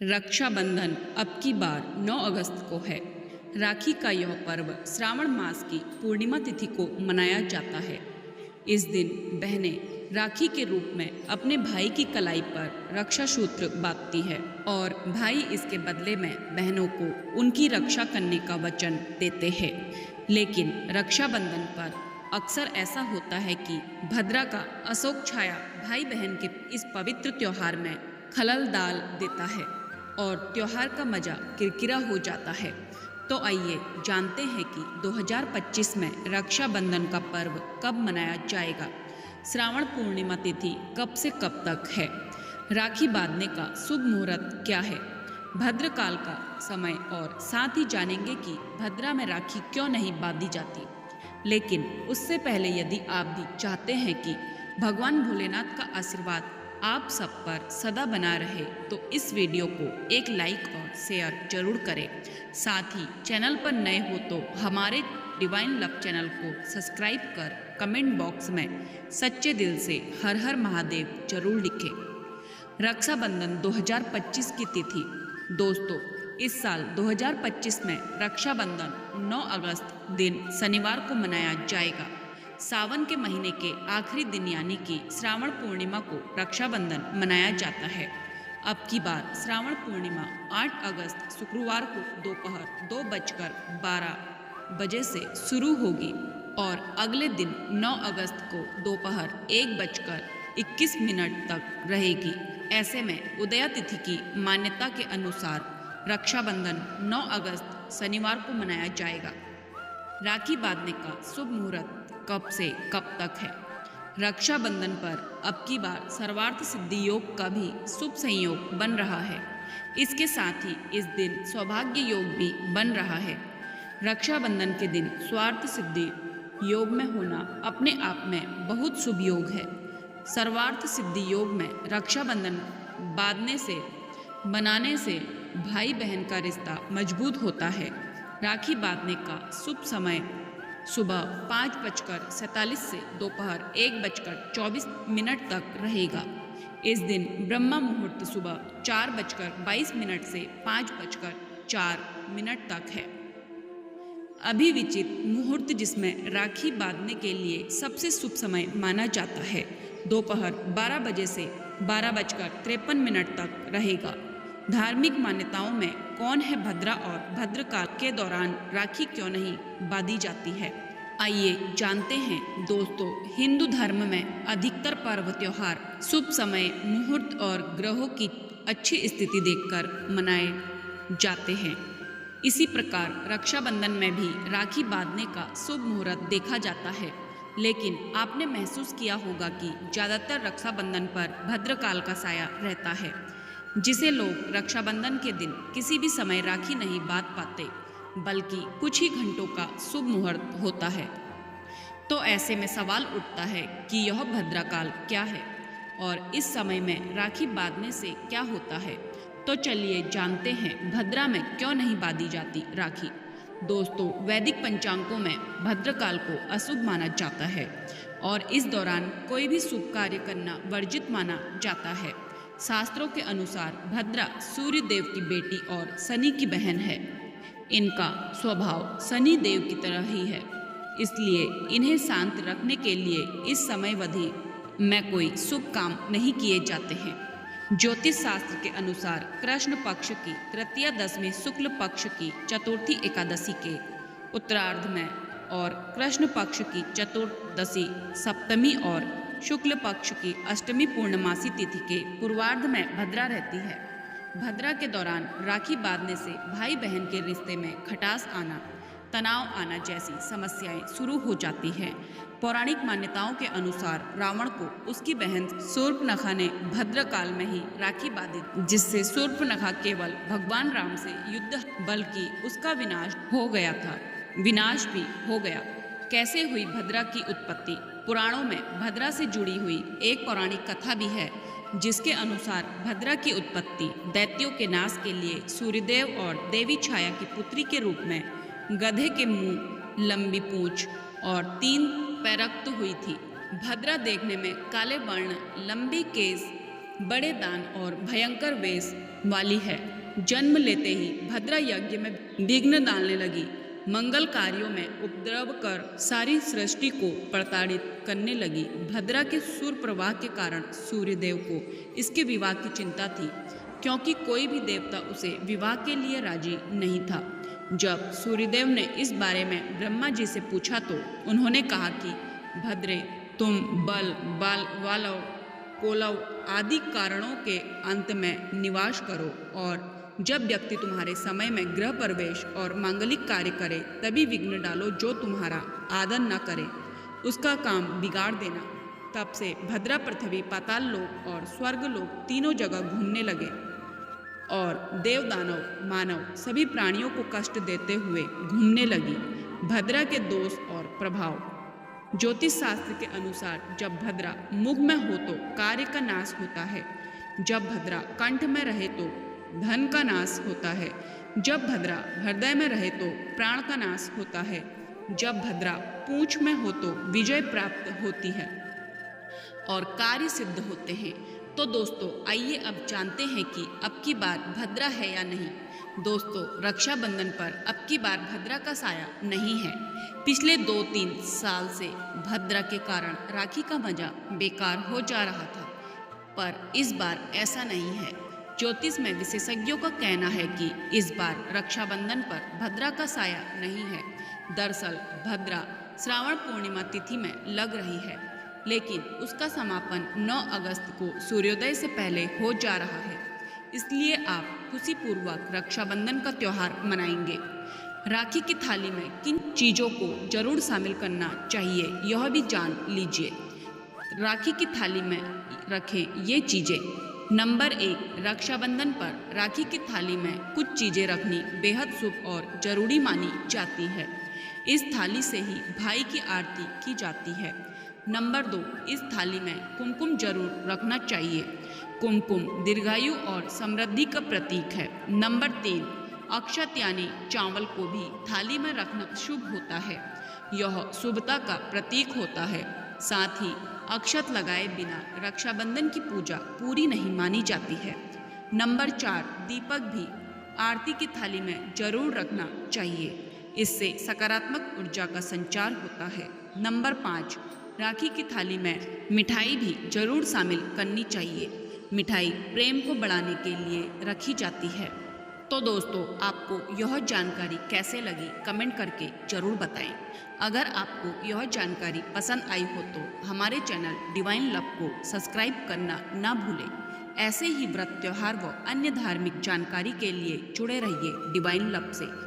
रक्षाबंधन अब की बार 9 अगस्त को है। राखी का यह पर्व श्रावण मास की पूर्णिमा तिथि को मनाया जाता है। इस दिन बहनें राखी के रूप में अपने भाई की कलाई पर रक्षा सूत्र बांधती है और भाई इसके बदले में बहनों को उनकी रक्षा करने का वचन देते हैं। लेकिन रक्षाबंधन पर अक्सर ऐसा होता है कि भद्रा का अशोक छाया भाई बहन के इस पवित्र त्योहार में खलल डाल देता है और त्योहार का मजा किरकिरा हो जाता है। तो आइए जानते हैं कि 2025 में रक्षाबंधन का पर्व कब मनाया जाएगा। श्रावण पूर्णिमा तिथि कब से कब तक है, राखी बांधने का शुभ मुहूर्त क्या है, भद्रकाल का समय और साथ ही जानेंगे कि भद्रा में राखी क्यों नहीं बांधी जाती। लेकिन उससे पहले यदि आप भी चाहते हैं कि भगवान भोलेनाथ का आशीर्वाद आप सब पर सदा बना रहे तो इस वीडियो को एक लाइक और शेयर जरूर करें। साथ ही चैनल पर नए हो तो हमारे डिवाइन लव चैनल को सब्सक्राइब कर कमेंट बॉक्स में सच्चे दिल से हर हर महादेव जरूर लिखें। रक्षाबंधन 2025 की तिथि। दोस्तों, इस साल 2025 में रक्षाबंधन 9 अगस्त दिन शनिवार को मनाया जाएगा। सावन के महीने के आखिरी दिन यानी कि श्रावण पूर्णिमा को रक्षाबंधन मनाया जाता है। अब की बार श्रावण पूर्णिमा 8 अगस्त शुक्रवार को दोपहर 2:12 से शुरू होगी और अगले दिन 9 अगस्त को दोपहर 1:21 तक रहेगी। ऐसे में उदया तिथि की मान्यता के अनुसार रक्षाबंधन 9 अगस्त शनिवार को मनाया जाएगा। राखी बांधने का शुभ मुहूर्त कब से कब तक है। रक्षाबंधन पर अब की बार सर्वार्थ सिद्धि योग का भी शुभ संयोग बन रहा है। इसके साथ ही इस दिन सौभाग्य योग भी बन रहा है। रक्षाबंधन के दिन स्वार्थ सिद्धि योग में होना अपने आप में बहुत शुभ योग है। सर्वार्थ सिद्धि योग में रक्षाबंधन बांधने से बनाने से भाई बहन का रिश्ता मजबूत होता है। राखी बांधने का शुभ समय सुबह 5:47 से दोपहर 1:24 तक रहेगा। इस दिन ब्रह्मा मुहूर्त सुबह 4:22 से 5:04 तक है। अभिविचित मुहूर्त जिसमें राखी बांधने के लिए सबसे शुभ समय माना जाता है दोपहर 12 बजे से 12:53 तक रहेगा। धार्मिक मान्यताओं में कौन है भद्रा और भद्रकाल के दौरान राखी क्यों नहीं बांधी जाती है, आइए जानते हैं। दोस्तों, हिंदू धर्म में अधिकतर पर्व त्योहार शुभ समय मुहूर्त और ग्रहों की अच्छी स्थिति देखकर मनाए जाते हैं। इसी प्रकार रक्षाबंधन में भी राखी बांधने का शुभ मुहूर्त देखा जाता है। लेकिन आपने महसूस किया होगा कि ज़्यादातर रक्षाबंधन पर भद्रकाल का साया रहता है, जिसे लोग रक्षाबंधन के दिन किसी भी समय राखी नहीं बांध पाते, बल्कि कुछ ही घंटों का शुभ मुहूर्त होता है। तो ऐसे में सवाल उठता है कि यह भद्रकाल क्या है और इस समय में राखी बांधने से क्या होता है। तो चलिए जानते हैं भद्रा में क्यों नहीं बांधी जाती राखी। दोस्तों, वैदिक पंचांगों में भद्रकाल को अशुभ माना जाता है और इस दौरान कोई भी शुभ कार्य करना वर्जित माना जाता है। शास्त्रों के अनुसार भद्रा सूर्य देव की बेटी और शनि की बहन है। इनका स्वभाव शनि देव की तरह ही है, इसलिए इन्हें शांत रखने के लिए इस समयावधि में कोई शुभ काम नहीं किए जाते हैं। ज्योतिष शास्त्र के अनुसार कृष्ण पक्ष की तृतीया दशमी शुक्ल पक्ष की चतुर्थी एकादशी के उत्तरार्ध में और कृष्ण पक्ष की चतुर्दशी सप्तमी और शुक्ल पक्ष की अष्टमी पूर्णमासी तिथि के पूर्वार्ध में भद्रा रहती है। भद्रा के दौरान राखी बांधने से भाई बहन के रिश्ते में खटास आना, तनाव आना जैसी समस्याएं शुरू हो जाती हैं। पौराणिक मान्यताओं के अनुसार रावण को उसकी बहन शूर्पणखा ने भद्रकाल में ही राखी बांधी, जिससे शूर्पणखा केवल भगवान राम से युद्ध बल्कि उसका विनाश हो गया था। विनाश भी हो गया। कैसे हुई भद्रा की उत्पत्ति? पुराणों में भद्रा से जुड़ी हुई एक पौराणिक कथा भी है, जिसके अनुसार भद्रा की उत्पत्ति दैत्यों के नाश के लिए सूर्यदेव और देवी छाया की पुत्री के रूप में गधे के मुंह, लंबी पूंछ और 3 पैरक्त हुई थी। भद्रा देखने में काले वर्ण, लंबी केस, बड़े दान और भयंकर वेश वाली है। जन्म लेते ही भद्रा यज्ञ में विघ्न डालने लगी। मंगल कार्यों में उपद्रव कर सारी सृष्टि को प्रताड़ित करने लगी। भद्रा के सूर्य प्रवाह के कारण सूर्यदेव को इसके विवाह की चिंता थी, क्योंकि कोई भी देवता उसे विवाह के लिए राजी नहीं था। जब सूर्यदेव ने इस बारे में ब्रह्मा जी से पूछा तो उन्होंने कहा कि भद्रे, तुम बल, बाल, वालव, कोलव आदि कारणों के अंत में निवास करो, और जब व्यक्ति तुम्हारे समय में गृह प्रवेश और मांगलिक कार्य करे तभी विघ्न डालो। जो तुम्हारा आदर न करे उसका काम बिगाड़ देना। तब से भद्रा पृथ्वी, पाताल लोक और स्वर्ग लोक तीनों जगह घूमने लगे और देव, दानव, मानव सभी प्राणियों को कष्ट देते हुए घूमने लगी। भद्रा के दोष और प्रभाव। ज्योतिष शास्त्र के अनुसार जब भद्रा मुख में हो तो कार्य का नाश होता है, जब भद्रा कंठ में रहे तो धन का नाश होता है, जब भद्रा हृदय में रहे तो प्राण का नाश होता है, जब भद्रा पूंछ में हो तो विजय प्राप्त होती है और कार्य सिद्ध होते हैं। तो दोस्तों, आइए अब जानते हैं कि अब की बार भद्रा है या नहीं। दोस्तों, रक्षाबंधन पर अब की बार भद्रा का साया नहीं है। पिछले 2-3 साल से भद्रा के कारण राखी का मजा बेकार हो जा रहा था, पर इस बार ऐसा नहीं है। ज्योतिष में विशेषज्ञों का कहना है कि इस बार रक्षाबंधन पर भद्रा का साया नहीं है। दरअसल भद्रा श्रावण पूर्णिमा तिथि में लग रही है, लेकिन उसका समापन 9 अगस्त को सूर्योदय से पहले हो जा रहा है। इसलिए आप खुशीपूर्वक रक्षाबंधन का त्यौहार मनाएंगे। राखी की थाली में किन चीज़ों को जरूर शामिल करना चाहिए, यह भी जान लीजिए। राखी की थाली में रखें ये चीज़ें। नंबर 1, रक्षाबंधन पर राखी की थाली में कुछ चीज़ें रखनी बेहद शुभ और जरूरी मानी जाती है। इस थाली से ही भाई की आरती की जाती है। नंबर 2, इस थाली में कुमकुम जरूर रखना चाहिए। कुमकुम दीर्घायु और समृद्धि का प्रतीक है। नंबर 3, अक्षत यानी चावल को भी थाली में रखना शुभ होता है। यह शुभता का प्रतीक होता है। साथ ही अक्षत लगाए बिना रक्षाबंधन की पूजा पूरी नहीं मानी जाती है। नंबर 4, दीपक भी आरती की थाली में जरूर रखना चाहिए। इससे सकारात्मक ऊर्जा का संचार होता है। नंबर 5, राखी की थाली में मिठाई भी जरूर शामिल करनी चाहिए। मिठाई प्रेम को बढ़ाने के लिए रखी जाती है। तो दोस्तों, आपको यह जानकारी कैसे लगी कमेंट करके ज़रूर बताएं। अगर आपको यह जानकारी पसंद आई हो तो हमारे चैनल डिवाइन लव को सब्सक्राइब करना ना भूलें। ऐसे ही व्रत, त्यौहार व अन्य धार्मिक जानकारी के लिए जुड़े रहिए डिवाइन लव से।